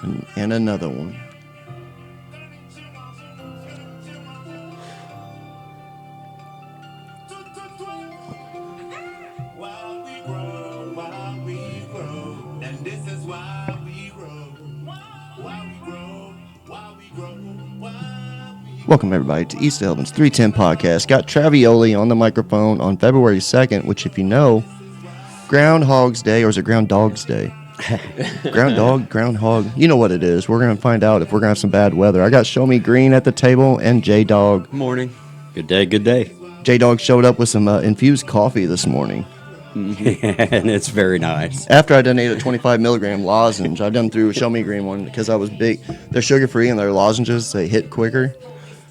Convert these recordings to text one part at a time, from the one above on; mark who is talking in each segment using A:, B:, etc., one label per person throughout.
A: And another one. Welcome, everybody, to East Elvins 310 Podcast. Got Travioli on the microphone on February 2nd, which, if you know, Groundhogs Day, or is it Groundhogs Day? Groundhog. You know what it is. We're going to find out if we're going to have some bad weather. I got ShowMe Green at the table and J-Dawg.
B: Morning. Good day.
A: J-Dawg showed up with some infused coffee this morning.
B: And it's very nice.
A: After I done ate a 25 milligram lozenge, I've done through ShowMe Green one because I was big. They're sugar-free and they're lozenges. They hit quicker.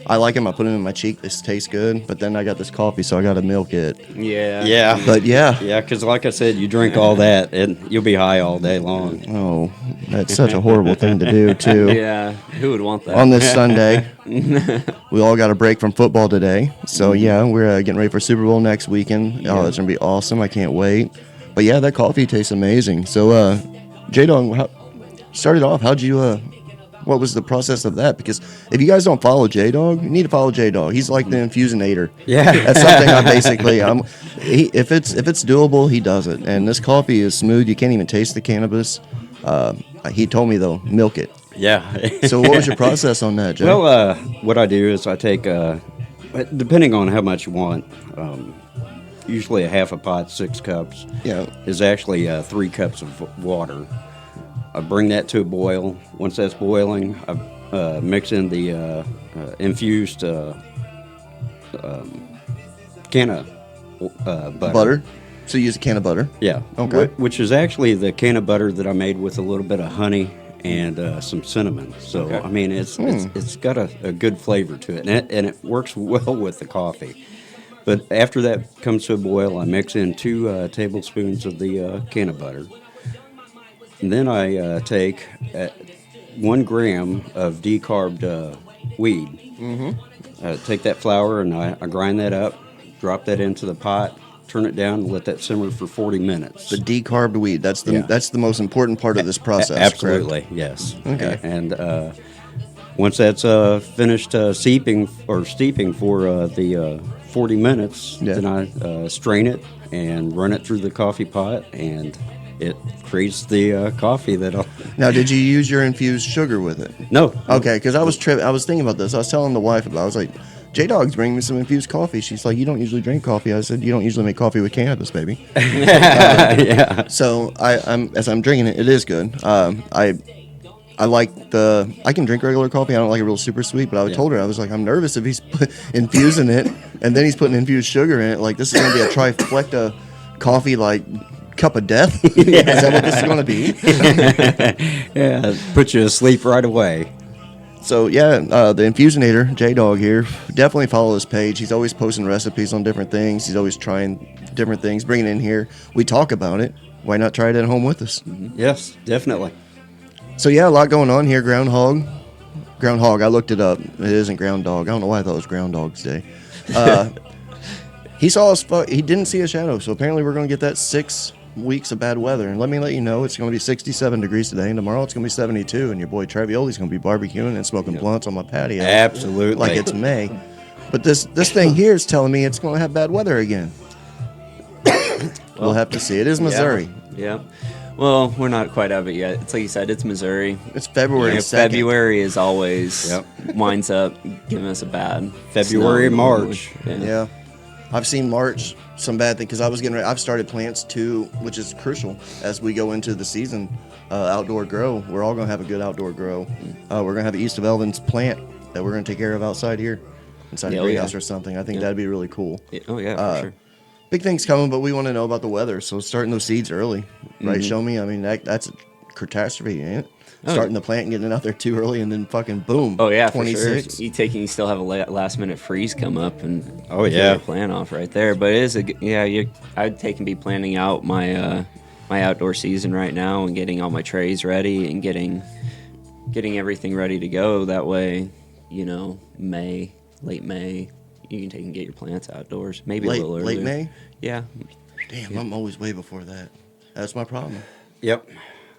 A: I like them. I put them in my cheek. This tastes good. But then I got this coffee, so I got to milk it.
B: Yeah.
A: But yeah.
B: Yeah, because like I said, you drink all that, and you'll be high all day long.
A: Oh, that's such a horrible thing to do, too.
C: Yeah, who would want that?
A: On this Sunday, we all got a break from football today. So, yeah, we're getting ready for Super Bowl next weekend. Oh, it's going to be awesome. I can't wait. But, yeah, that coffee tastes amazing. So, J-Dawg, started off, how'd you... What was the process of that? Because if you guys don't follow J-Dawg, you need to follow J-Dawg. He's like the infusinator.
B: Yeah.
A: That's something I basically, if it's doable, he does it. And this coffee is smooth. You can't even taste the cannabis. He told me, though, milk it.
B: Yeah.
A: So what was your process on that, Jay?
B: Well, what I do is I take, depending on how much you want, usually a half a pot, 6 cups, is actually 3 cups of water. I bring that to a boil. Once that's boiling, I mix in the infused canna butter.
A: So you use a can of butter?
B: Yeah.
A: Okay.
B: Which is actually the can of butter that I made with a little bit of honey and some cinnamon. So, okay. I mean, it's got a good flavor to it, and it works well with the coffee. But after that comes to a boil, I mix in 2 tablespoons of the can of butter. And then I take 1 gram of decarbed weed. Mm-hmm. Take that flour and I grind that up, drop that into the pot, turn it down, and let that simmer for 40 minutes.
A: The decarbed weed, that's the most important part of this process.
B: Absolutely,
A: correct?
B: Yes.
A: Okay.
B: And once that's finished steeping for the 40 minutes, then I strain it and run it through the coffee pot, and it creates the coffee that I'll...
A: Now, did you use your infused sugar with it?
B: No.
A: Okay, because I was thinking about this. I was telling the wife about it. I was like, J-Dawg's bringing me some infused coffee. She's like, you don't usually drink coffee. I said, you don't usually make coffee with cannabis, baby.
B: Yeah.
A: So as I'm drinking it, it is good. I like I can drink regular coffee. I don't like it real super sweet, but I told her, I was like, I'm nervous if he's infusing it and then he's putting infused sugar in it. Like, this is going to be a trifecta coffee, like... cup of death? Is that what this is going to be?
B: Yeah, put you to sleep right away.
A: So, the infusinator, J-Dawg here, definitely follow his page. He's always posting recipes on different things. He's always trying different things, bringing it in here. We talk about it. Why not try it at home with us?
B: Mm-hmm. Yes, definitely.
A: So, a lot going on here. Groundhog. I looked it up. It isn't Ground-Dog. I don't know why I thought it was Groundhog's Day. He saw us. He didn't see a shadow, so apparently we're going to get that 6 weeks of bad weather. And let you know, it's going to be 67 degrees today, and tomorrow it's going to be 72, and your boy Travioli's going to be barbecuing and smoking blunts on my patio.
B: Absolutely.
A: Like it's May. But this thing here is telling me it's going to have bad weather again. We'll have to see. It is Missouri.
C: Yeah. Well, we're not quite out of it yet. It's like you said, it's Missouri.
A: It's February 2nd.
C: February is always winds up giving us a bad
B: February, March.
A: Yeah. I've seen March, some bad thing, because I've started plants too, which is crucial as we go into the season, outdoor grow. We're all going to have a good outdoor grow. We're going to have an East of Elvins plant that we're going to take care of outside here, inside a greenhouse or something. I think that'd be really cool.
C: For sure.
A: Big things coming, but we want to know about the weather, so starting those seeds early, right? Show me. I mean, that's a catastrophe, ain't it? Starting the plant and getting it out there too early, and then fucking boom.
C: Oh yeah,
A: 26.
C: For sure. You still have a last minute freeze come up and
B: kill
C: your plant off right there. But it is I'd take and be planning out my my outdoor season right now and getting all my trays ready and getting everything ready to go. That way, late May, you can take and get your plants outdoors. Maybe a little earlier.
A: Late May?
C: Yeah.
A: Damn, I'm always way before that. That's my problem.
B: Yep.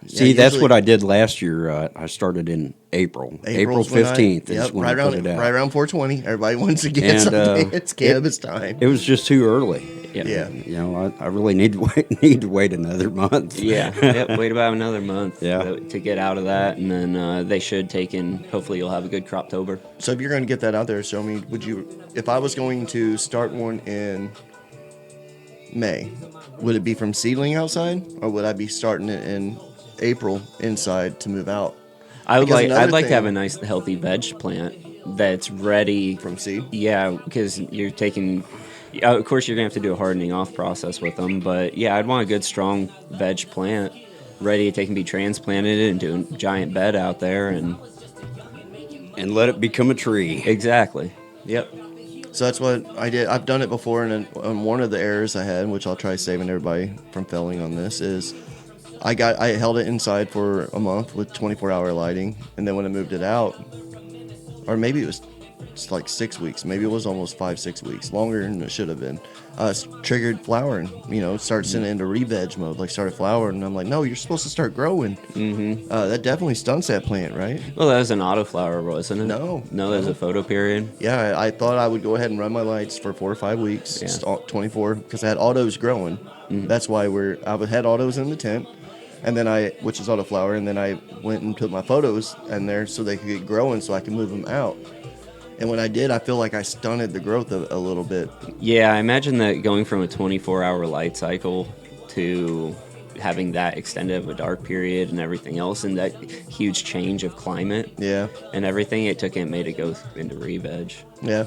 B: See, that's
A: usually-
B: what I did last year. I started in April. April
A: April's when
B: 15th is
A: yep,
B: when
A: right
B: I
A: around,
B: put it out.
A: Right around 420. Everybody wants to get
B: And,
A: something. It's cannabis time.
B: It was just too early.
A: Yeah.
B: You know, I really need to wait another month.
C: Yeah, yep, wait about another month
B: Yeah.
C: to get out of that, and then they should take in. Hopefully, you'll have a good Croptober.
A: So if you're going to get that out there, show me. Would you, if I was going to start one in May, would it be from seedling outside, or would I be starting it in April inside to move out?
C: I would
A: Because
C: like.
A: another
C: I'd like to
A: thing-
C: have a nice, healthy veg plant that's ready
A: From seed?
C: Yeah, because you're taking. Yeah, of course, you're gonna have to do a hardening off process with them, but yeah, I'd want a good, strong veg plant ready. They can be transplanted into a giant bed out there, and
B: And let it become a tree.
C: exactly. Yep.
A: So that's what I did. I've done it before, and on one of the errors I had, which I'll try saving everybody from failing on this, is I held it inside for a month with 24-hour lighting, and then when I moved it out, or maybe it was just like 6 weeks, maybe it was almost 5-6 weeks, longer than it should have been. Triggered flowering, started sending it into re-veg mode, like started flowering, and I'm like, no, you're supposed to start growing. Mm-hmm. That definitely stunts that plant, right?
C: Well, that was an autoflower, wasn't it?
A: No.
C: that was a photo period.
A: Yeah, I thought I would go ahead and run my lights for 4 or 5 weeks,
C: Yeah.
A: 24, because I had autos growing. That's why I had autos in the tent, and then which is autoflower, and then I went and put my photos in there so they could get growing, so I could move them out. And when I did, I feel like I stunted the growth a little bit.
C: Yeah, I imagine that going from a 24-hour light cycle to having that extended of a dark period and everything else, and that huge change of climate
A: Yeah,
C: and everything, made it go into re-veg.
A: yeah.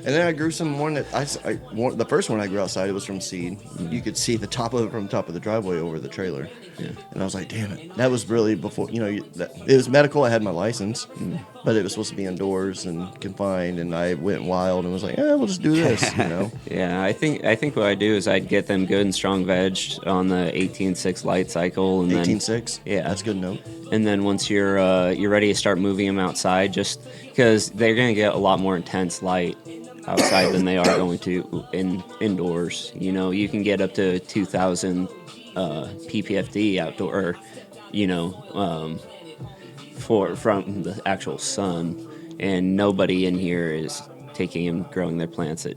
C: And
A: then I grew some more that the first one I grew outside, it was from seed. You could see the top of it from the top of the driveway over the trailer.
C: Yeah.
A: And I was like, damn it. That was really before, it was medical. I had my license, but it was supposed to be indoors and confined. And I went wild and was like, we'll just do this,
C: Yeah, I think what I do is I'd get them good and strong veg on the 18-6 light cycle, and
A: 18.6?
C: Yeah.
A: That's a good note.
C: then once you're ready to start moving them outside, just because they're going to get a lot more intense light outside than they are going to indoors. You can get up to 2,000 ppfd outdoor, from the actual sun, and nobody in here is taking and growing their plants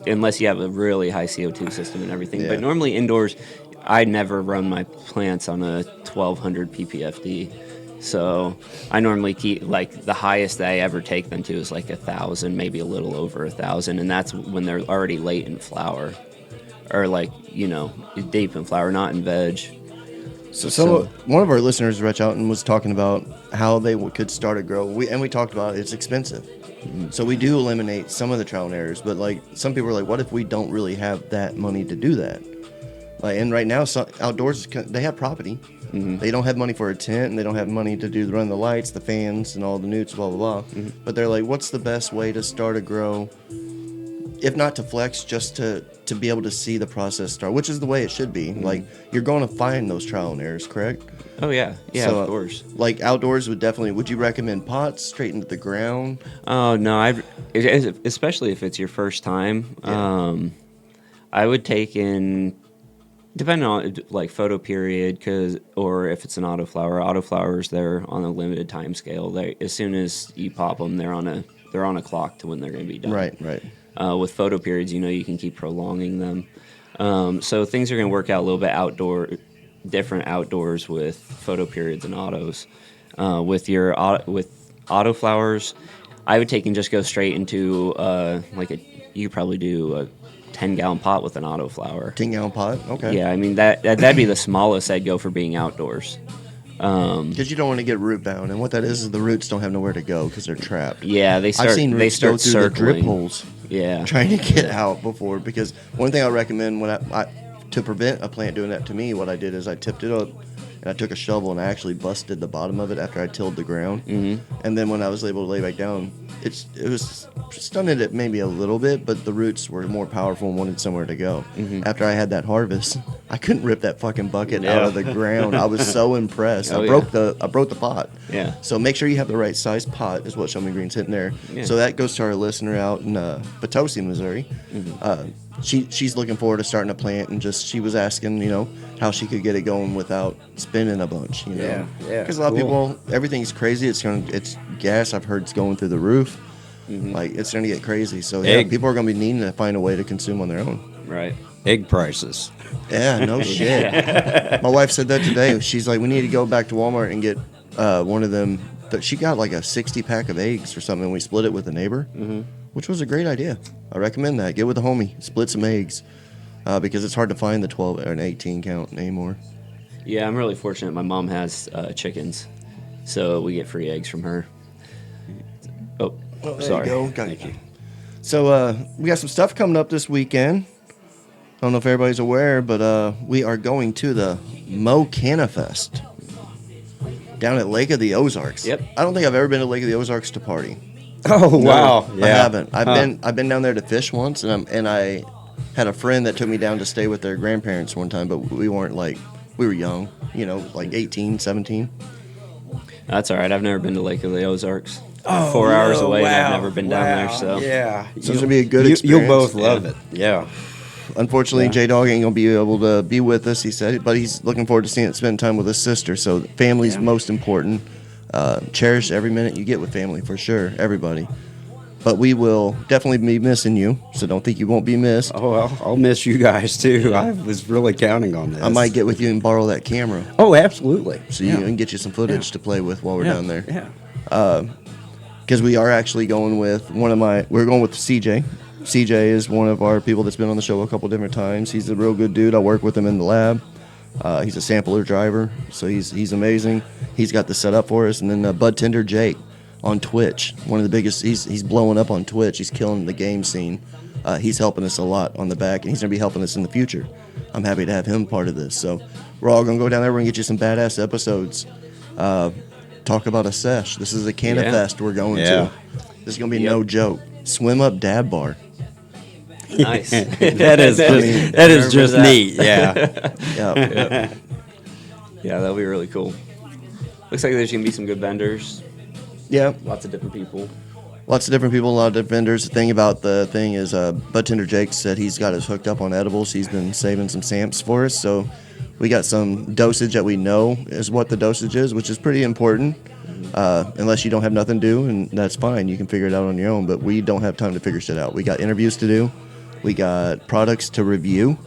C: unless you have a really high CO2 system and everything.
A: Yeah.
C: But normally indoors, I never run my plants on a 1,200 ppfd. So I normally keep, like, the highest that I ever take them to is like 1,000, maybe a little over 1,000, and that's when they're already late in flower, or deep in flower, not in veg.
A: So one of our listeners reached out and was talking about how they could start a grow. We talked about it's expensive. So we do eliminate some of the trial and errors, but like some people are like, what if we don't really have that money to do that? Like, and right now, outdoors, they have property. They don't have money for a tent, and they don't have money to run the lights, the fans, and all the newts, blah, blah, blah. But they're like, what's the best way to start a grow, if not to flex, just to be able to see the process start, which is the way it should be. Like, you're going to find those trial and errors, correct?
C: Oh, yeah. Yeah,
A: So,
C: of course.
A: Like, outdoors would you recommend pots straight into the ground?
C: Oh, no, especially if it's your first time,
A: Yeah.
C: I would take in, depending on like photo period, or if it's an autoflowers, they're on a limited time scale. As soon as you pop them, they're on a clock to when they're going to be done.
A: Right.
C: With photo periods, you can keep prolonging them. So things are going to work out a little bit different outdoors with photo periods and autos. With autoflowers, I would take and just go straight into you probably do a 10-gallon pot with an autoflower.
A: 10-gallon pot? Okay.
C: Yeah, I mean that'd be the smallest I'd go for being outdoors.
A: Because you don't want to get root bound, and what that is the roots don't have nowhere to go because they're trapped.
C: Yeah,
A: I've seen roots go through the drip holes.
C: Yeah,
A: Trying to get out before, because one thing I recommend when I to prevent a plant doing that to me, what I did is I tipped it up and I took a shovel and I actually busted the bottom of it after I tilled the ground. And then when I was able to lay back down, it was stunted it maybe a little bit, but the roots were more powerful and wanted somewhere to go. After I had that harvest, I couldn't rip that fucking bucket out of the ground. I was so impressed.
C: Oh,
A: I broke the pot.
C: Yeah.
A: So make sure you have the right size pot is what ShowMe Green's hitting there.
C: Yeah.
A: So that goes to our listener out in Potosi, Missouri. She's looking forward to starting a plant, and she was asking, how she could get it going without spending a bunch.
D: Yeah.
A: Because a lot of people, everything's crazy. It's gas. I've heard it's going through the roof. Like it's gonna get crazy. So people are gonna be needing to find a way to consume on their own.
C: Right.
B: Egg prices.
A: Yeah, no shit. My wife said that today. She's like, we need to go back to Walmart and get one of them. She got like a 60-pack of eggs or something, and we split it with a neighbor, which was a great idea. I recommend that. Get with a homie, split some eggs, because it's hard to find the 12 or an 18 count anymore.
C: Yeah, I'm really fortunate. My mom has chickens, so we get free eggs from her. Oh,
A: There
C: sorry.
A: you go. Thank you. So we got some stuff coming up this weekend. I don't know if everybody's aware, but we are going to the Canna Fest down at Lake of the Ozarks.
C: Yep.
A: I don't think I've ever been to Lake of the Ozarks to party.
B: Oh, wow.
A: I haven't. I've been down there to fish once, and I had a friend that took me down to stay with their grandparents one time, but we weren't we were young, like 18, 17.
C: That's all right. I've never been to Lake of the Ozarks. 4 hours away, and I've never been down there. So
B: Yeah.
A: So it's going to be a good experience.
B: You'll both love it. Yeah.
A: Unfortunately, J-Dawg ain't going to be able to be with us, he said, but he's looking forward to spending time with his sister. So family's most important. Cherish every minute you get with family, for sure, everybody. But we will definitely be missing you, so don't think you won't be missed.
B: Oh, well, I'll miss you guys, too. I was really counting on this.
A: I might get with you and borrow that camera
B: Oh, absolutely.
A: so you can get you some footage to play with while we're down there.
B: Yeah.
A: Because we are actually going with we're going with CJ. CJ is one of our people that's been on the show a couple different times. He's a real good dude. I work with him in the lab. He's a sampler driver, so he's amazing. He's got the setup for us. And then Bud Tender Jake on Twitch, one of the biggest. He's blowing up on Twitch. He's killing the game scene. He's helping us a lot on the back, and he's going to be helping us in the future. I'm happy to have him part of this. So we're all going to go down there. We're going to get you some badass episodes. Talk about a sesh. This is a canna fest we're going to. This is going to be no joke. Swim up dab bar.
C: nice.
B: That is just neat. Yeah.
A: Yeah.
C: Yeah, that'll be really cool. Looks like there's gonna be some good vendors.
A: Yeah.
C: Lots of different people.
A: Lots of different people, a lot of different vendors. The thing about the thing is, Bud Tender Jake said he's got us hooked up on edibles. He's been saving some samps for us, so we got some dosage that we know is what the dosage is, which is pretty important. Unless you don't have nothing to do, and that's fine. You can figure it out on your own, but we don't have time to figure shit out. We got interviews to do. We got products to review.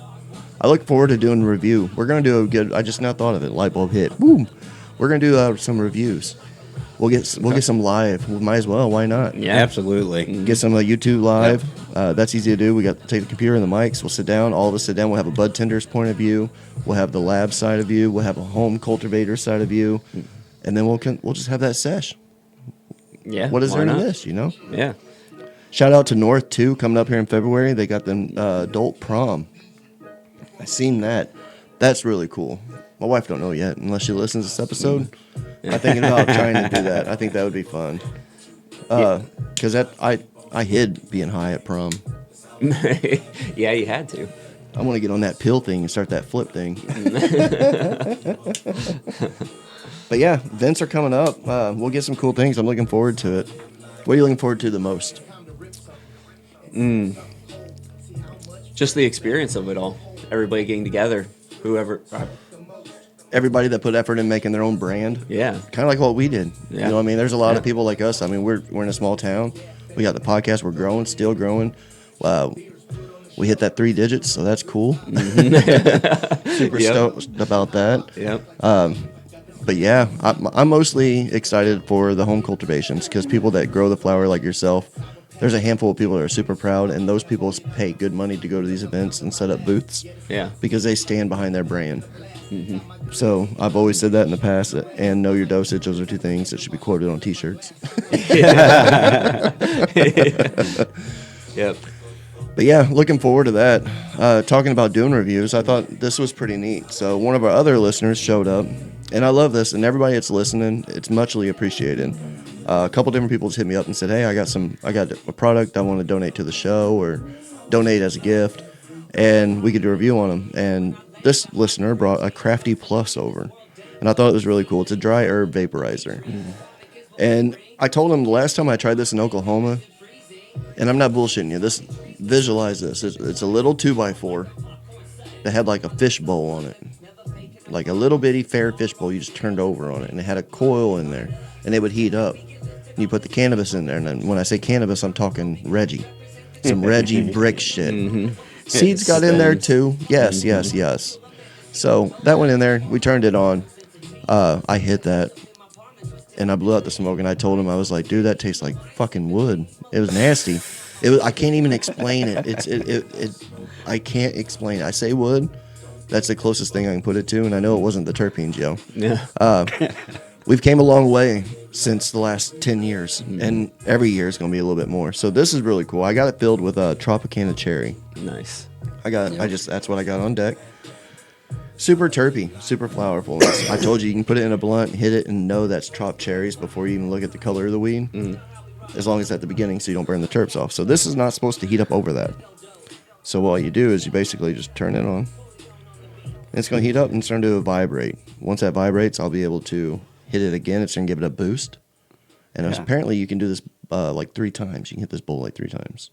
A: I look forward to doing a review. We're going to do a good, I just now thought of it, light bulb hit. Boom. We're going to do some reviews. We'll get some live. We might as well. Why not?
C: Yeah,
B: Absolutely.
A: Get some YouTube live. That's easy to do. We got to take the computer and the mics. We'll sit down. All of us sit down. We'll have a bud tender's point of view. We'll have the lab side of view. We'll have a home cultivator side of view. And then we'll just have that sesh.
C: Yeah.
A: What is
C: why
A: there to
C: not?
A: miss,
C: Yeah.
A: Shout out to North, too, coming up here in February. They got the adult prom. I seen that. That's really cool. My wife don't know yet, unless she listens to this episode. I'm thinking about trying to do that. I think that would be fun. Because I hid being high at prom.
C: Yeah, you had to.
A: I want to get on that pill thing and start that flip thing. But yeah, events are coming up. We'll get some cool things. I'm looking forward to it. What are you looking forward to the most?
C: Just the experience of it all. Everybody getting together. Whoever.
A: Everybody that put effort in making their own brand.
C: Yeah.
A: Kind of like what we did.
C: Yeah.
A: You know what I mean? There's a lot of people like us. I mean, we're in a small town. We got the podcast. We're growing, still growing. We hit that 3 digits, so that's cool. Super stoked about that.
C: Yep.
A: But yeah, I'm mostly excited for the home cultivations because people that grow the flower like yourself, there's a handful of people that are super proud, and those people pay good money to go to these events and set up booths.
C: Yeah.
A: Because they stand behind their brand. Mm-hmm. So I've always said that in the past, and know your dosage. Those are 2 things that should be quoted on T-shirts.
C: Yep.
A: But yeah, looking forward to that. Talking about doing reviews, I thought this was pretty neat. So one of our other listeners showed up, and I love this, and everybody that's listening, it's muchly appreciated. A couple different people just hit me up and said, hey, I got a product I want to donate to the show or donate as a gift, and we could do a review on them. And this listener brought a Crafty Plus over, and I thought it was really cool. It's a dry herb vaporizer. And I told him the last time I tried this in Oklahoma, and I'm not bullshitting you, visualize this. It's a little 2x4 that had like a fish bowl on it. Like a little bitty fair fish bowl you just turned over on it, and it had a coil in there, and it would heat up. And you put the cannabis in there, and then when I say cannabis, I'm talking Reggie. Some Reggie brick shit. Seeds got in there too. Yes, yes. So that went in there. We turned it on. I hit that, and I blew out the smoke. And I told him, I was like, "Dude, that tastes like fucking wood." It was nasty. I can't even explain it. I can't explain it. I say wood. That's the closest thing I can put it to, and I know it wasn't the terpenes, yo.
C: Yeah.
A: We've came a long way since the last 10 years, and every year is going to be a little bit more. So this is really cool. I got it filled with Tropicana cherry.
C: Nice.
A: That's what I got on deck. Super terpy, super flowerful. I told you can put it in a blunt, hit it, and know that's trop cherries before you even look at the color of the weed. As long as it's at the beginning so you don't burn the terps off. So this is not supposed to heat up over that. So all you do is you basically just turn it on. It's going to heat up and start to vibrate. Once that vibrates, I'll be able to hit it again. It's going to give it a boost. And apparently you can do this like 3 times. You can hit this bowl like 3 times,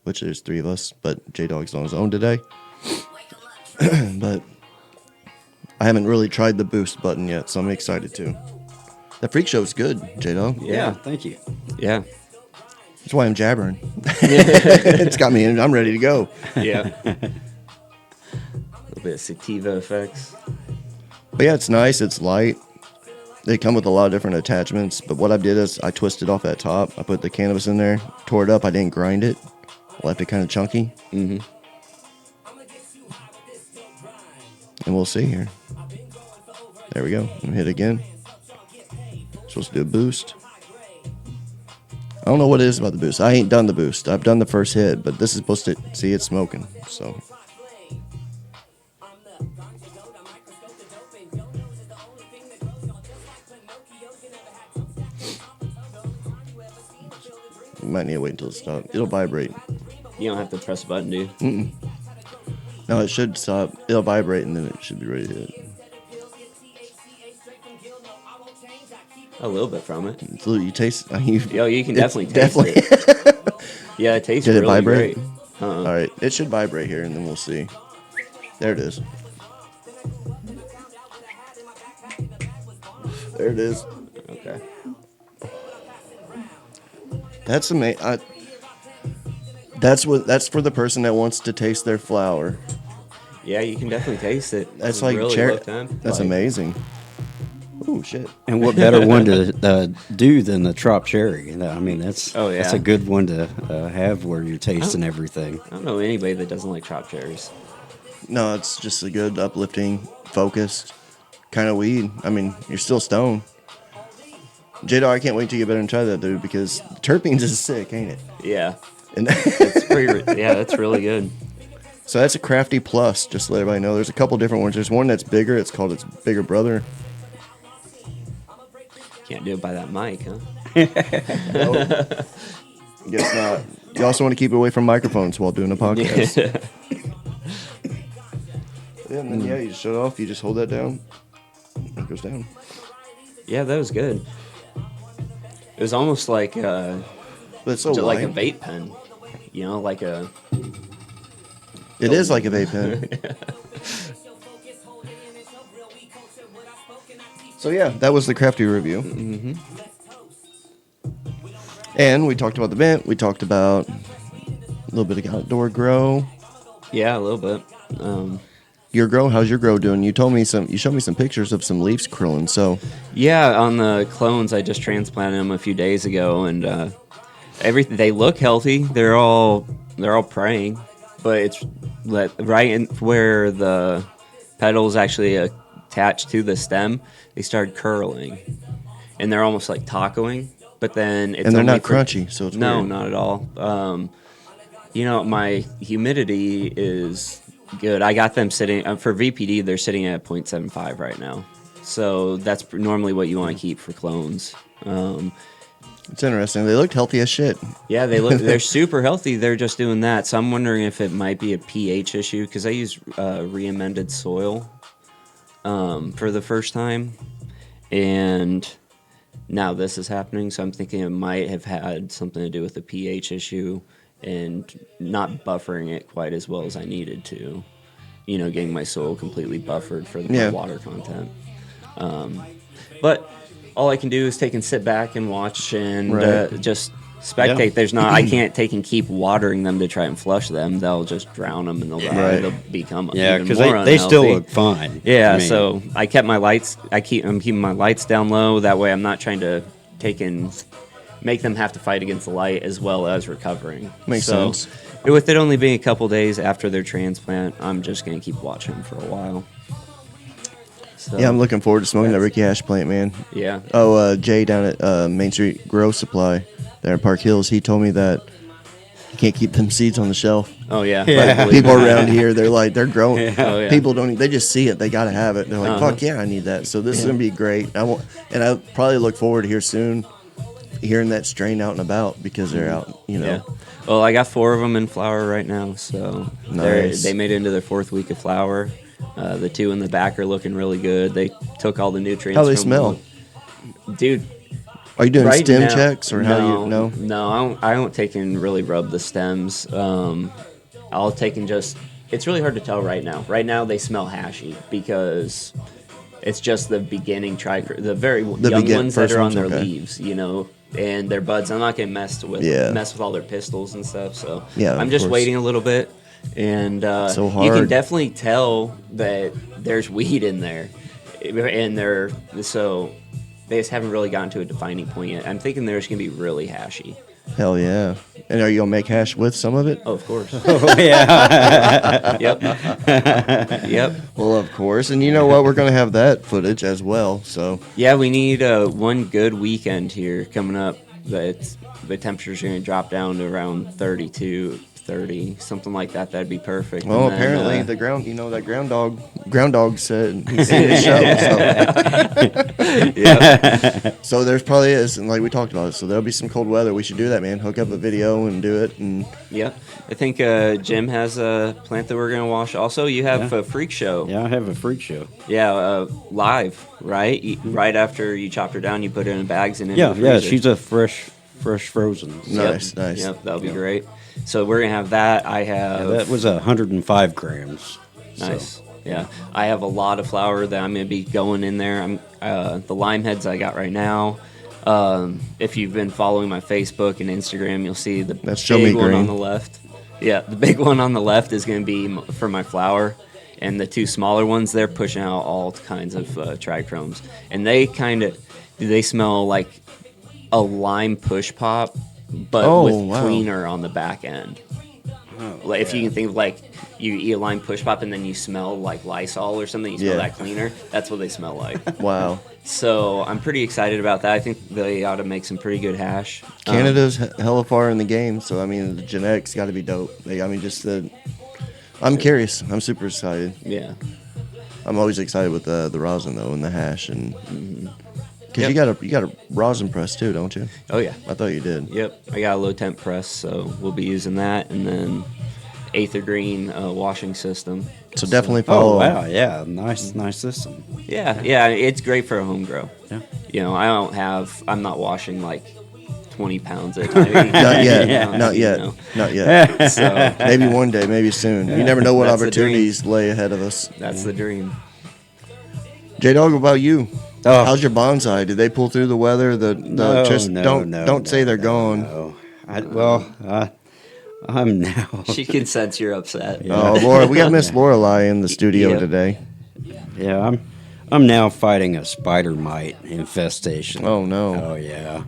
A: which there's 3 of us, but J-Dawg's on his own today. But I haven't really tried the boost button yet, so I'm excited to. The freak show's good, J-Dawg.
B: Yeah, thank you.
C: Yeah.
A: That's why I'm jabbering. It's got me in. I'm ready to go.
C: Yeah. A little bit of sativa effects.
A: But yeah, it's nice. It's light. They come with a lot of different attachments. But what I did is I twisted off that top. I put the cannabis in there, tore it up. I didn't grind it. Left it kind of chunky. And we'll see here. There we go. I'm hit again. Supposed to do a boost. I don't know what it is about the boost. I ain't done the boost. I've done the first hit, but this is supposed to see it smoking. So you might need to wait until it stops. It'll vibrate.
C: You don't have to press a button, do you?
A: No, it should stop. It'll vibrate and then it should be ready to hit.
C: A little bit from it.
A: It's a little, you taste.
C: You can definitely taste it. Yeah, it tastes
A: Did it
C: really
A: vibrate?
C: great.
A: All right, it should vibrate here, and then we'll see. There it is. There it is.
C: Okay.
A: That's amazing. That's for the person that wants to taste their flower.
C: Yeah, you can definitely taste it.
A: That's
C: It's
A: like
C: really
A: cherry.
C: low temp.
A: That's amazing. Oh shit!
B: And what better one to do than the trop cherry? I mean, that's
C: that's
B: a good one to have where you're tasting everything.
C: I don't know anybody that doesn't like chopped cherries.
A: No, it's just a good, uplifting, focused kind of weed. I mean, you're still stoned. J-Dawg, I can't wait till you get better and try that, dude, because terpenes is sick, ain't it?
C: Yeah.
A: And
C: It's pretty. Yeah, that's really good.
A: so that's a Crafty Plus, just to let everybody know. There's a couple different ones. There's one that's bigger. It's called its bigger brother.
C: Can't do it by that mic, huh?
A: Guess not. You also want to keep it away from microphones while doing a podcast. Yeah, and then you just shut it off. You just hold that down. It goes down.
C: Yeah, that was good. It was almost like
A: But it's so
C: like a
A: light.
C: vape pen. You know, like a.
A: It is like a vape pen. So yeah, that was the Crafty review. And we talked about the vent. We talked about a little bit of outdoor grow.
C: Yeah, a little bit.
A: Your grow, how's your grow doing? You showed me some pictures of some leaves curling. So
C: Yeah, on the clones, I just transplanted them a few days ago, and they look healthy. They're all praying, but it's right in where the petals actually attached to the stem. They started curling, and they're almost like tacoing. But then it's
A: and they're
C: only
A: not crunchy, so it's
C: no,
A: weird.
C: not at all. My humidity is good. I got them sitting for VPD. They're sitting at 0.75 right now, so that's normally what you want to keep for clones.
A: It's interesting. They looked healthy as shit.
C: Yeah, they're super healthy. They're just doing that. So I'm wondering if it might be a pH issue because I used re-amended soil for the first time, and now this is happening. So I'm thinking it might have had something to do with the pH issue and not buffering it quite as well as I needed to. You know, getting my soil completely buffered for the water content. But all I can do is take and sit back and watch and just spectate. There's not. I can't take and keep watering them to try and flush them. They'll just drown them and they'll die. They'll become even more unhealthy.
B: They still look fine.
C: Yeah. So I kept my lights. I'm keeping my lights down low. That way, I'm not trying to take and make them have to fight against the light as well as recovering.
A: Makes sense.
C: With it only being a couple days after their transplant, I'm just gonna keep watching them for a while. So,
A: Yeah, I'm looking forward to smoking that Ricky Hash plant, man.
C: Yeah.
A: Oh, Jay down at Main Street Grow Supply there in Park Hills, he told me that you can't keep them seeds on the shelf.
C: Oh yeah.
A: Like, people around here, they're growing.
C: Yeah. Oh, yeah.
A: People don't. They just see it. They gotta have it. They're like, fuck yeah, I need that. So this is gonna be great. I probably look forward to here soon, hearing that strain out and about because they're out. You know.
C: Yeah. Well, I got 4 of them in flower right now, so
A: nice.
C: They made it into their 4th week of flower. The 2 in the back are looking really good. They took all the nutrients.
A: How do they smell?
C: Dude.
A: Are you doing
C: right
A: stem
C: now,
A: checks or how do you know?
C: No, I don't take and really rub the stems. I'll take and just. It's really hard to tell right now. Right now they smell hashy because it's just the beginning the very young ones that are on their leaves, you know, and their buds. I'm not gonna mess with all their pistils and stuff. So I'm just waiting a little bit. And
A: so
C: you can definitely tell that there's weed in there, and they just haven't really gotten to a defining point yet. I'm thinking they're just gonna be really hashy.
A: Hell yeah! And are you gonna make hash with some of it?
C: Oh, of course.
B: Oh yeah.
C: Yep.
A: Well, of course. And you know what? We're gonna have that footage as well. So
C: yeah, we need one good weekend here coming up. That the temperatures are gonna drop down to around 32. 30, something like that. That'd be perfect.
A: Oh, apparently the groundhog said he's seen the show. So.
C: Yeah.
A: So there's probably is, and like we talked about it. So there'll be some cold weather. We should do that, man. Hook up a video and do it. And
C: yeah, I think Jim has a plant that we're gonna wash. Also, you have a freak show.
B: Yeah, I have a freak show.
C: Yeah, live, right? Right after you chopped her down, you put her in bags and
B: She's a fresh frozen.
A: Nice.
C: Yep, that'll be great. So we're gonna have that. I have
B: that was 105 grams.
C: Nice.
B: So.
C: Yeah, I have a lot of flour that I'm gonna be going in there. The lime heads I got right now. If you've been following my Facebook and Instagram, you'll see that's
A: ShowMe
C: big one
A: Green
C: on the left. Yeah, the big one on the left is gonna be for my flour, and the 2 smaller ones they're pushing out all kinds of trichromes, and they smell like a lime push pop. But with cleaner on the back end. Like if you can think of like you eat a lime push pop and then you smell like Lysol or something, you smell that cleaner. That's what they smell like.
A: Wow.
C: So I'm pretty excited about that. I think they ought to make some pretty good hash.
A: Canada's hella far in the game, so I mean the genetics got to be dope. I'm curious. I'm super excited.
C: Yeah.
A: I'm always excited with the rosin though and the hash and. Because you got a rosin press too, don't you?
C: Oh yeah,
A: I thought you did.
C: Yep, I got a low temp press, so we'll be using that, and then Aether Green washing system.
A: So definitely follow.
B: Oh wow, yeah, nice system.
C: Yeah, it's great for a home grow.
B: Yeah,
C: you know, I'm not washing like 20 pounds at a time.
A: Not yet. So maybe one day, maybe soon. You never know what opportunities lay ahead of us.
C: That's the dream.
A: J-Dawg, what about you?
B: Oh.
A: How's your bonsai? Did they pull through the weather? Don't say they're gone.
B: No. I'm now.
C: She can sense you're upset.
A: Yeah. Oh, Laura, we got Miss Lorelei in the studio today.
B: Yeah, I'm now fighting a spider mite infestation.
A: Oh no.
B: Oh yeah.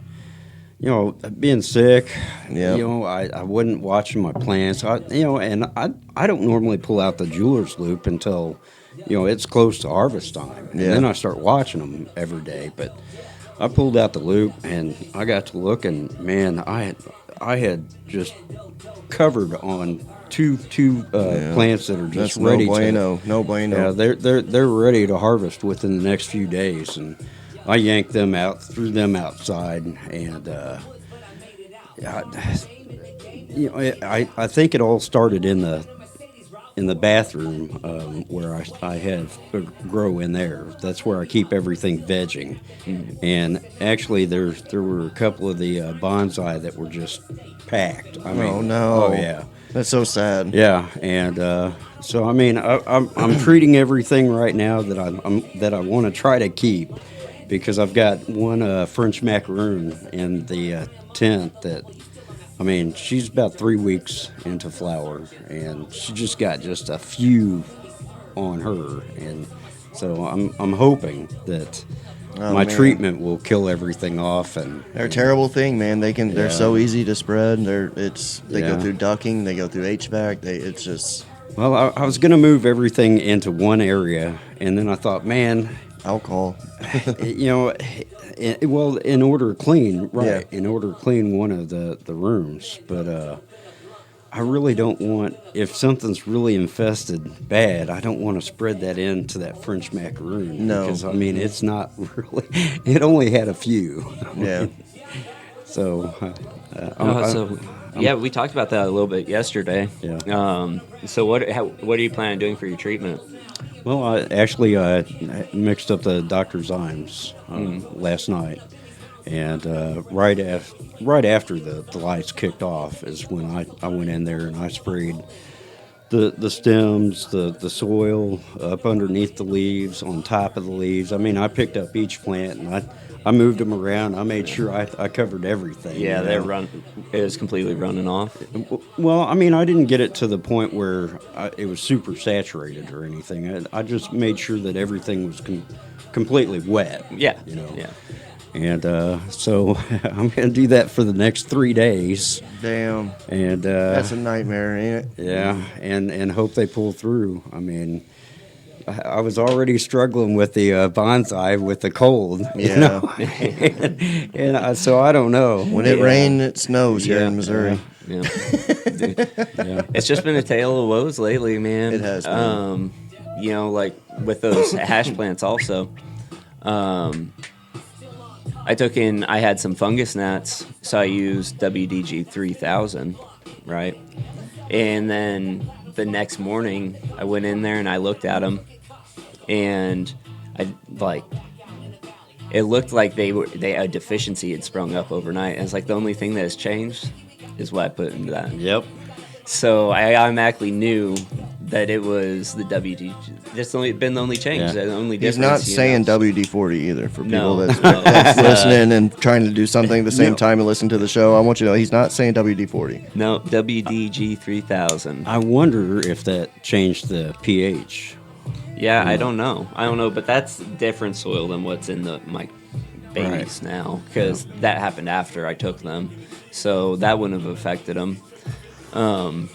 B: You know, being sick.
A: Yeah.
B: You know, I wasn't watching my plants. And I don't normally pull out the jeweler's loop until. It's close to harvest time. And then I start watching them every day. But I pulled out the loop, and I got to look, and, man, I had just covered on two plants that are just ready
A: to... No bueno.
B: Yeah, they're ready to harvest within the next few days. And I yanked them out, threw them outside, and I think it all started in the bathroom where I have a grow in there. That's where I keep everything vegging. And actually, there were a couple of the bonsai that were just packed. I mean,
A: oh no!
B: Oh yeah,
A: That's so sad.
B: yeah. And so I mean, I'm treating everything right now that I want to try to keep, because I've got one French macaroon in the tent that. I mean, she's about 3 weeks into flower, and she just got just a few on her, and so I'm hoping that my
A: man.
B: treatment will kill everything off. And
A: They're a terrible thing, man. They're
B: Yeah.
A: so easy to spread. They
B: Yeah.
A: go through ducking, they go through HVAC. It's just
B: Well, I was gonna move everything into one area, and then I thought, man,
A: alcohol.
B: you know, well, in order to clean, right?
A: Yeah.
B: In order to clean one of the rooms, but I really don't want, if something's really infested bad, I don't want to spread that into that French macaroon.
A: No.
B: Because I mean, it's not really. It only had a few.
A: Yeah.
B: So.
C: Yeah, we talked about that a little bit yesterday.
B: Yeah.
C: So what are you planning on doing for your treatment?
B: Well, I mixed up the Dr. Zymes last night, and right after the lights kicked off is when I went in there and I sprayed the stems, the soil up underneath the leaves, on top of the leaves. I mean, I picked up each plant and I moved them around. I made sure I covered everything.
C: Yeah,
B: you know?
C: it was completely running off.
B: Well, I mean, I didn't get it to the point where it was super saturated or anything. I just made sure that everything was completely wet.
C: Yeah,
B: you know.
C: Yeah.
B: And so I'm going to do that for the next 3 days.
A: Damn.
B: And
A: That's a nightmare, ain't it?
B: yeah, and hope they pull through. I mean, I was already struggling with the bonsai with the cold, you
A: Yeah.
B: know? So I don't know.
A: When it rains, it snows here
B: Yeah.
A: in Missouri.
C: Yeah. It's just been a tale of woes lately, man.
A: It has been.
C: You know, like with those hash plants also. I had some fungus gnats, so I used WDG 3000, right? And then the next morning, I went in there and I looked at them, and it looked like a deficiency had sprung up overnight. And it's like the only thing that has changed is what I put into that.
B: Yep.
C: So I automatically knew that it was the WD. That's been the only change.
B: Yeah.
C: The only
A: He's
C: difference.
A: not saying WD-40 either for people
C: No,
A: that's,
C: no.
A: that's listening and trying to do something at the same
B: No.
A: time and listen to the show. I want you to know he's not saying WD-40.
C: No, WDG 3000.
B: I wonder if that changed the pH.
C: Yeah, I don't know. But that's different soil than what's in my babies
B: Right.
C: now, because that happened after I took them. So that wouldn't have affected them.
A: 1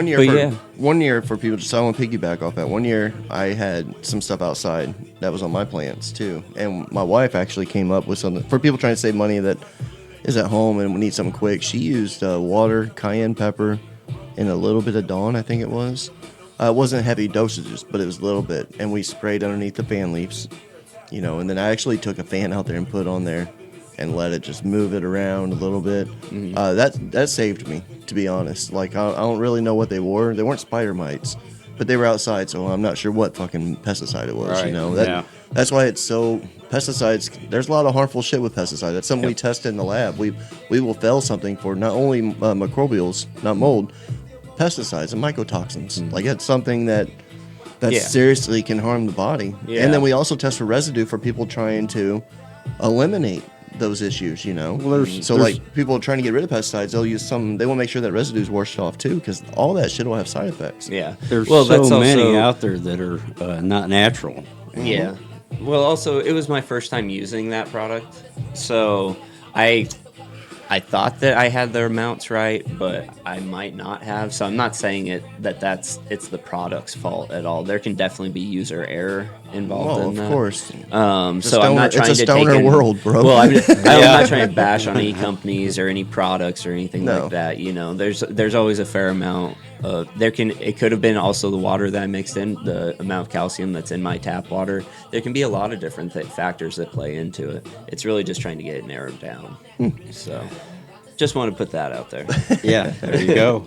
A: year,
C: But
A: for,
C: yeah.
A: 1 year for people. Just I want to piggyback off that. 1 year, I had some stuff outside that was on my plants too, and my wife actually came up with something for people trying to save money that is at home and need something quick. She used water, cayenne pepper, and a little bit of Dawn, I think it was. It wasn't heavy dosages, but it was a little bit, and we sprayed underneath the fan leaves, you know. And then I actually took a fan out there and put on there, and let it just move it around a little bit. That saved me, to be honest. Like I don't really know what they were. They weren't spider mites, but they were outside, so I'm not sure what fucking pesticide it was.
B: Right,
A: You know,
B: yeah.
A: that's why it's so pesticides. There's a lot of harmful shit with pesticides. That's something we tested in the lab. We will fail something for not only microbials, not mold, pesticides and mycotoxins. Like it's something that
C: Yeah.
A: seriously can harm the body.
C: Yeah.
A: And then we also test for residue for people trying to eliminate those issues, you know.
B: Well, there's-
A: like people trying to get rid of pesticides, they want to make sure that residue's washed off too, because all that shit will have side effects.
C: Yeah.
B: There's
C: that's
B: so many
C: also-
B: out there that are not natural.
C: Yeah. Well, also, it was my first time using that product, so I thought that I had the amounts right, but I might not have. So I'm not saying it's the product's fault at all. There can definitely be user error involved in that.
A: Of course.
C: So I'm not trying
A: it's a
C: to
A: stoner
C: take
A: world, bro.
C: Well, I'm not trying to bash on any companies or any products or anything
A: No.
C: like that. You know, there's always a fair amount of it could have been also the water that I mixed in, the amount of calcium that's in my tap water. There can be a lot of different factors that play into it. It's really just trying to get it narrowed down. So, just want to put that out there.
D: Yeah, there you go.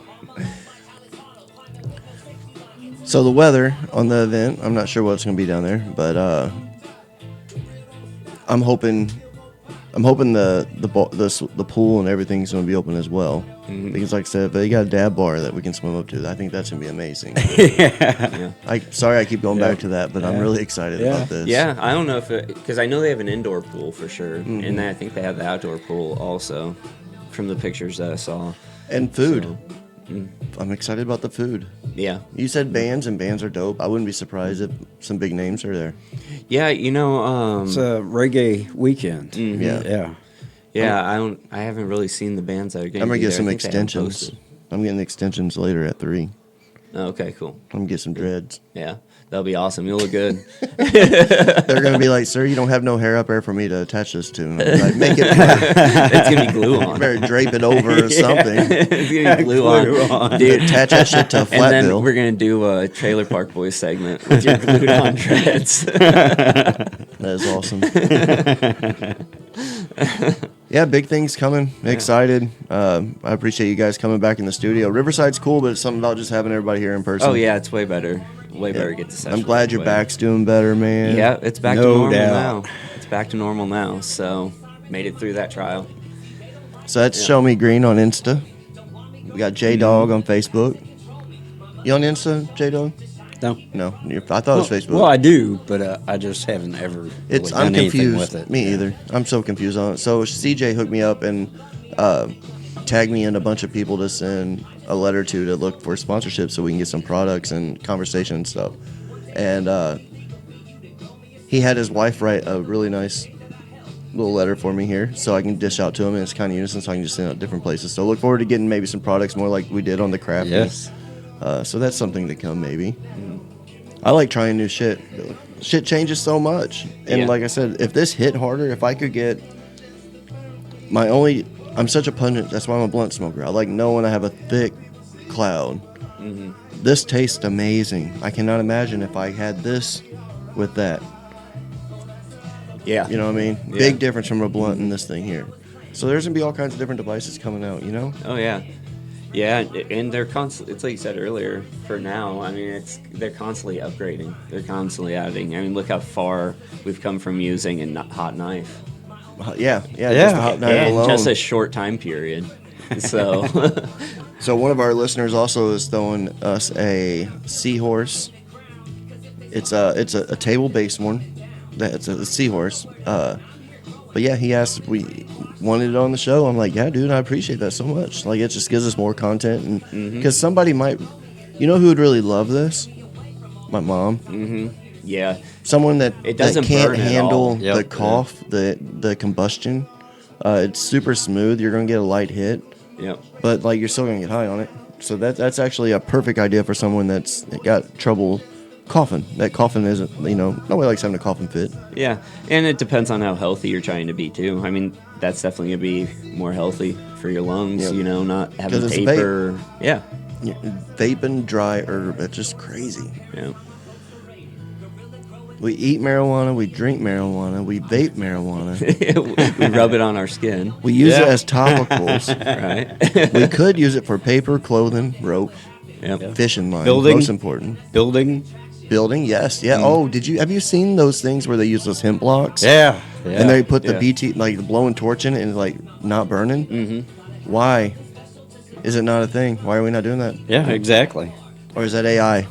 A: So the weather on the event, I'm not sure what's going to be down there, but I'm hoping the pool and everything's going to be open as well. Because like I said, if they got a dab bar that we can swim up to, I think that's going to be amazing.
C: Yeah.
A: Sorry I keep going back to that, but I'm really excited about this.
C: Yeah, I don't know if because I know they have an indoor pool for sure, and then I think they have the outdoor pool also, from the pictures that I saw.
A: And food.
C: So,
A: I'm excited about the food.
C: yeah,
A: You said bands, and bands are dope. I wouldn't be surprised if some big names are there.
C: yeah, you know,
D: It's a reggae weekend.
A: Yeah.
C: yeah. I haven't really seen the bands that are going.
A: I'm going to get
C: there.
A: some
C: I think they have them
A: extensions.
C: posted.
A: I'm getting extensions later at 3.
C: Oh, okay, cool.
A: I'm going to get some dreads.
C: Yeah, that'll be awesome. You'll look good.
A: They're going to be like, sir, you don't have no hair up there for me to attach this to. And I'm like, make it,
C: It's gonna be glue on.
A: better drape it over or something.
C: It's gonna be glue on, dude.
A: Attach that shit to a
C: And
A: flat
C: then
A: bill.
C: we're gonna do a Trailer Park Boys segment with your glued on dreads.
A: That is awesome. Yeah, big things coming. Excited. I appreciate you guys coming back in the studio. Riverside's cool, but it's something about just having everybody here in person.
C: Oh yeah, it's way better. Way better to get to session.
A: I'm glad your
C: way.
A: back's doing better, man.
C: Yeah, it's back to
D: No
C: normal
D: doubt.
C: now. It's back to normal now. So made it through that trial.
A: So that's ShowMe Green on Insta. We got J-Dawg on Facebook. You on Insta, J-Dawg?
D: No.
A: No, I thought it was Facebook.
D: Well, I do, but I just haven't ever really done
A: I'm
D: anything
A: confused.
D: with it.
A: Me either. I'm so confused on it. So CJ hooked me up and tagged me in a bunch of people to send a letter to look for sponsorship so we can get some products and conversation and stuff. And he had his wife write a really nice little letter for me here so I can dish out to him, and it's kind of unison so I can just send out different places. So look forward to getting maybe some products more like we did on the craft.
D: Yes.
A: So that's something to come maybe. I like trying new shit. Shit changes so much. And
C: Yeah.
A: like I said, if this hit harder, if I could get I'm such a pungent, that's why I'm a blunt smoker. I like knowing I have a thick cloud. This tastes amazing. I cannot imagine if I had this with that.
C: Yeah.
A: You know what I mean?
C: Yeah.
A: Big difference from a blunt and this thing here. So there's going to be all kinds of different devices coming out, you know?
C: Oh yeah. Yeah, and they're constantly. It's like you said earlier. For now, I mean, they're constantly upgrading. They're constantly adding. I mean, look how far we've come from using a hot knife.
A: Yeah, just the hot knife
C: And
A: alone.
C: just a short time period. So,
A: So one of our listeners also is throwing us a seahorse. It's a table-based one. It's a seahorse. But yeah, he asked if we wanted it on the show. I'm like, yeah, dude, I appreciate that so much. Like, it just gives us more content, and because somebody might, you know, who would really love this? My mom.
C: yeah,
A: Someone that
C: It doesn't
A: can't
C: burn at
A: handle
C: all.
A: the
D: Yep.
A: cough, the combustion. It's super smooth. You're gonna get a light hit,
C: yep.
A: but like you're still gonna get high on it. So that's actually a perfect idea for someone that's got trouble coughing. That coughing isn't, nobody likes having a coughing fit.
C: Yeah, and it depends on how healthy you're trying to be too. I mean, that's definitely gonna be more healthy for your lungs.
A: Yep.
C: You know, not having
A: 'Cause it's a
C: paper. Yeah,
A: Vaping dry herb, it's just crazy.
C: yeah.
A: We eat marijuana, we drink marijuana, we vape marijuana.
C: We rub it on our skin,
A: We use it as topicals.
C: right?
A: We could use it for paper, clothing, rope,
C: Yep.
A: fishing line.
D: Building.
A: Most important.
D: Building.
A: Building, yes. Yeah. Oh, have you seen those things where they use those hemp blocks?
D: Yeah.
A: And they put the
C: Yeah.
A: BT, like the blowing torch in it and like not burning? Mm-hmm. Why is it not a thing? Why are we not doing that?
D: Yeah, exactly.
A: Or is that AI?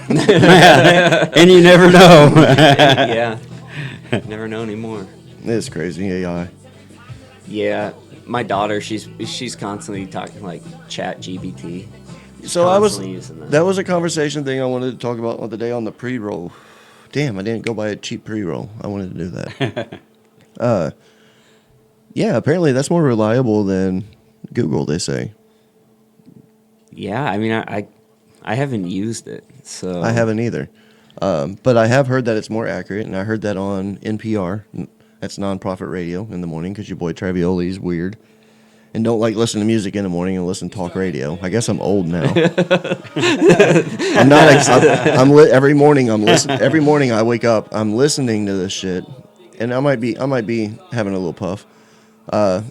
D: And you never know.
C: Yeah. Never know anymore.
A: It's crazy, AI.
C: Yeah, my daughter, she's constantly talking like Chat GBT.
A: So
C: Constantly using
A: that was a conversation thing I wanted to talk about the day on the pre-roll. Damn, I didn't go buy a cheap pre-roll. I wanted to do that. Yeah, apparently that's more reliable than Google, they say.
C: Yeah, I mean, I haven't used it, so
A: I haven't either. But I have heard that it's more accurate, and I heard that on NPR. That's nonprofit radio in the morning because your boy Travioli is weird and don't like listen to music in the morning and listen to talk radio. I guess I'm old now. I'm not. Every morning I'm listening. Every morning I wake up, I'm listening to this shit, and I might be having a little puff, and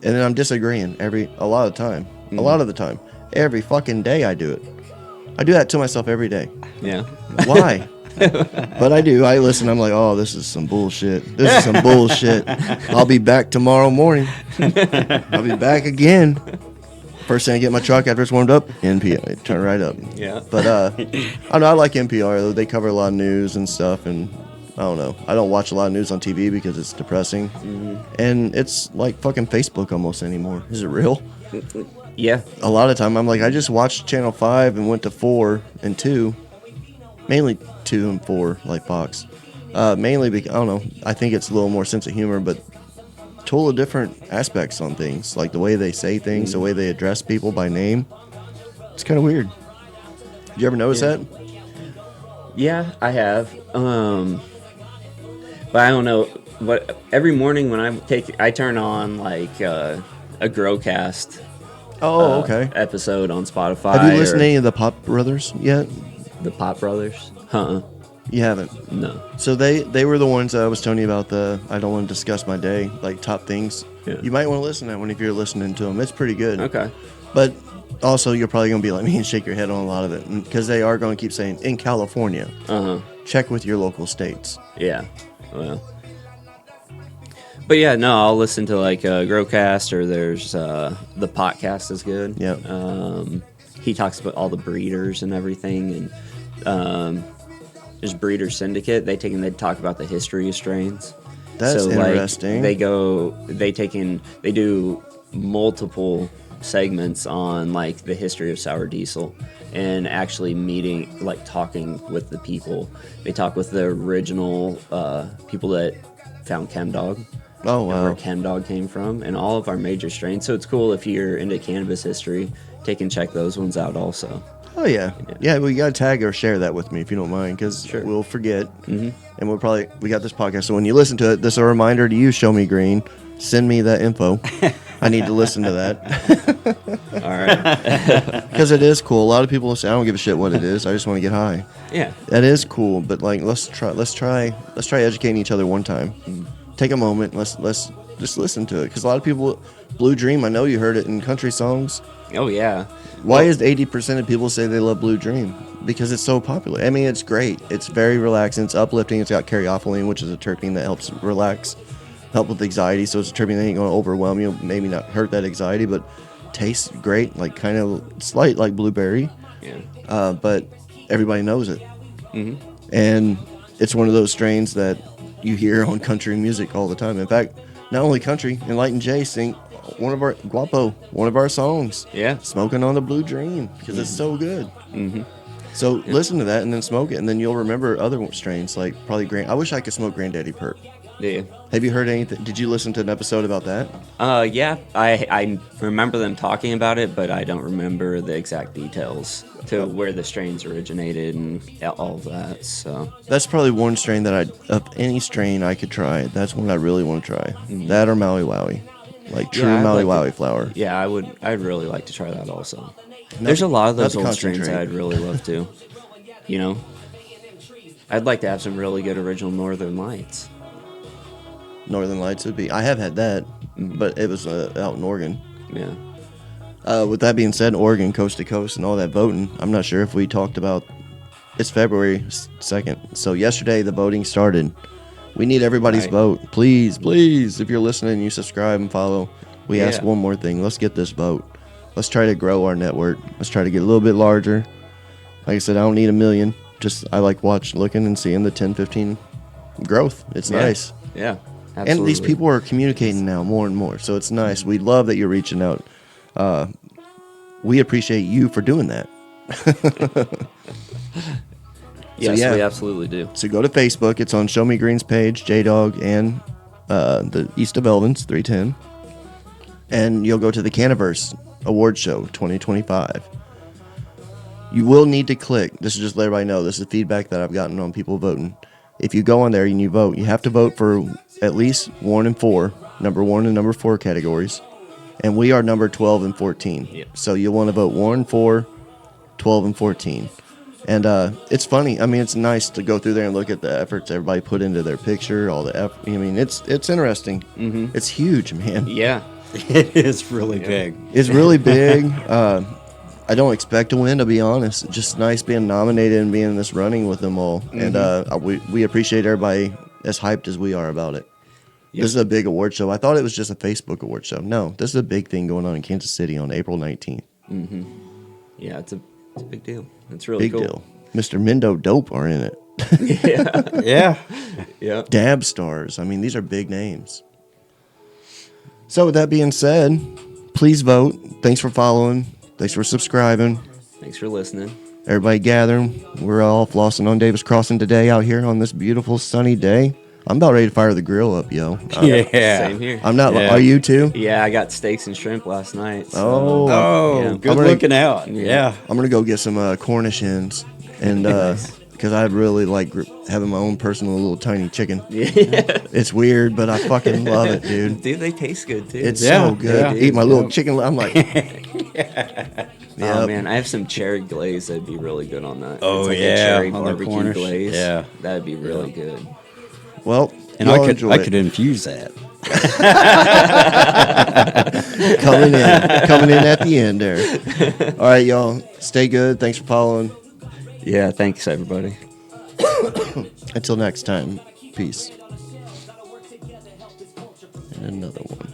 A: then I'm disagreeing a lot of the time, every fucking day I do it. I do that to myself every day.
C: Yeah.
A: Why? But I do. I listen. I'm like, oh, this is some bullshit. This is some bullshit. I'll be back tomorrow morning. I'll be back again. First thing I get in my truck after it's warmed up, NPR. Turn right up.
C: Yeah.
A: But I know I like NPR though. They cover a lot of news and stuff, and I don't know. I don't watch a lot of news on TV because it's depressing, and it's like fucking Facebook almost anymore. Is it real?
C: Yeah.
A: A lot of time I'm like, I just watched Channel 5 and went to 4 and 2. Mainly 2 and 4, like Fox. Mainly because, I don't know, I think it's a little more sense of humor, but totally different aspects on things. Like the way they say things, the way they address people by name. It's kind of weird. Did you ever notice that?
C: Yeah, I have. But I don't know. Every morning when I turn on like a Growcast
A: episode
C: on Spotify.
A: Have you listened to any of the Pop Brothers yet?
C: The Pop Brothers?
A: You haven't?
C: No.
A: So they were the ones that I was telling you about I don't want to discuss my day, like top things.
C: Yeah.
A: You might want to listen to that one if you're listening to them. It's pretty good.
C: Okay.
A: But also, you're probably going to be like me and shake your head on a lot of it because they are going to keep saying, in California. Check with your local states.
C: Yeah. Well. But yeah, no, I'll listen to like Growcast, or there's the podcast is good.
A: Yeah.
C: He talks about all the breeders and everything, and there's Breeder Syndicate. They talk about the history of strains.
A: That's interesting.
C: Like, they do multiple segments on like the history of sour diesel, and actually talking with the people. They talk with the original people that found canna-dawg.
A: Oh, wow.
C: Where canna-dawg came from, and all of our major strains. So it's cool if you're into cannabis history, take and check those ones out also.
A: Oh, yeah. Yeah, well, you got to tag or share that with me if you don't mind, because we'll forget. Mm-hmm. And we got this podcast. So when you listen to it, this is a reminder to you, ShowMe Green. Send me that info. I need to listen to that.
C: All right.
A: Because it is cool. A lot of people say, I don't give a shit what it is. I just want to get high.
C: Yeah.
A: That is cool, but like let's try educating each other one time. Mm-hmm. Take a moment. Let's just listen to it, because a lot of people, Blue Dream, I know you heard it in country songs.
C: Oh yeah.
A: Why is 80% of people say they love Blue Dream? Because it's so popular. I mean, it's great. It's very relaxing. It's uplifting. It's got caryophyllene, which is a terpene that helps relax, help with anxiety. So it's a terpene that ain't going to overwhelm you, maybe not hurt that anxiety, but tastes great, like kind of slight like blueberry.
C: Yeah.
A: But everybody knows it.
C: Mm-hmm.
A: And it's one of those strains that you hear on country music all the time. In fact, not only country, Enlightened J sing one of our songs.
C: Yeah.
A: Smoking on the Blue Dream, because it's so good.
C: Mm-hmm.
A: So listen to that and then smoke it, and then you'll remember other strains like probably I wish I could smoke Granddaddy Perp.
C: Yeah.
A: Have you heard anything? Did you listen to an episode about that?
C: Yeah. I remember them talking about it, but I don't remember the exact details to where the strains originated and all of that. So
A: that's probably one strain that of any strain I could try. That's one I really want to try. Mm-hmm. That or Maui Wowie. Like true Maui Wowie flower.
C: Yeah, I'd really like to try that also. There's a lot of those old strains I'd really love to. You know, I'd like to have some really good original Northern Lights.
A: Northern Lights would be. I have had that, but it was out in Oregon.
C: Yeah.
A: With that being said, Oregon, coast to coast, and all that voting, I'm not sure if we talked about. It's February 2nd, so yesterday the voting started. We need everybody's vote. Please, if you're listening, you subscribe and follow. We ask one more thing. Let's get this vote. Let's try to grow our network. Let's try to get a little bit larger. Like I said, I don't need 1 million. Just I like looking and seeing the 10, 15 growth. It's nice.
C: Yeah, absolutely.
A: And these people are communicating now more and more, so it's nice. We love that you're reaching out. We appreciate you for doing that.
C: Yes, we absolutely do.
A: So go to Facebook. It's on ShowMe Green's page, J-Dawg, and the East of Elvins, 310. And you'll go to the Cannaverse Award Show 2025. You will need to click. This is just to let everybody know. This is feedback that I've gotten on people voting. If you go on there and you vote, you have to vote for at least 1 and 4, number 1 and number 4 categories. And we are number 12 and 14.
C: Yep.
A: So you'll want to vote 1, 4, 12, and 14. And it's funny. I mean, it's nice to go through there and look at the efforts everybody put into their picture, all the effort. I mean, it's interesting. Mm-hmm. It's huge, man.
C: Yeah.
D: It is really big.
A: It's really big. I don't expect to win, to be honest. It's just nice being nominated and being in this running with them all. Mm-hmm. And we appreciate everybody as hyped as we are about it. Yep. This is a big award show. I thought it was just a Facebook award show. No, this is a big thing going on in Kansas City on April 19th.
C: Mm-hmm. Yeah, it's a big deal. It's really
A: big
C: cool.
A: Deal. Mr. Mendo Dope are in it.
C: Yeah. Yeah.
A: Dab Stars. I mean, these are big names. So with that being said, please vote. Thanks for following. Thanks for subscribing.
C: Thanks for listening.
A: Everybody gathering. We're all flossing on Davis Crossing today out here on this beautiful sunny day. I'm about ready to fire the grill up, yo.
D: Yeah.
C: Same here.
A: I'm not. Yeah. Are you too?
C: Yeah, I got steaks and shrimp last night.
A: So,
C: yeah.
D: Good looking out. Yeah.
A: I'm going to go get some Cornish hens. And because I really like having my own personal little tiny chicken.
C: Yeah.
A: It's weird, but I fucking love it, dude.
C: Dude, they taste good, too.
A: It's so good.
D: Yeah.
A: Eat my little chicken. I'm like...
C: Oh, man, I have some cherry glaze that'd be really good on that.
D: Oh,
C: it's like
D: yeah.
C: a cherry
D: On the
C: barbecue
D: Cornish.
C: glaze.
D: Yeah.
C: That'd be really good.
A: Well,
D: and I could infuse that.
A: coming in at the end there. All right, y'all. Stay good. Thanks for following.
C: Yeah, thanks, everybody.
A: Until next time. Peace. And another one.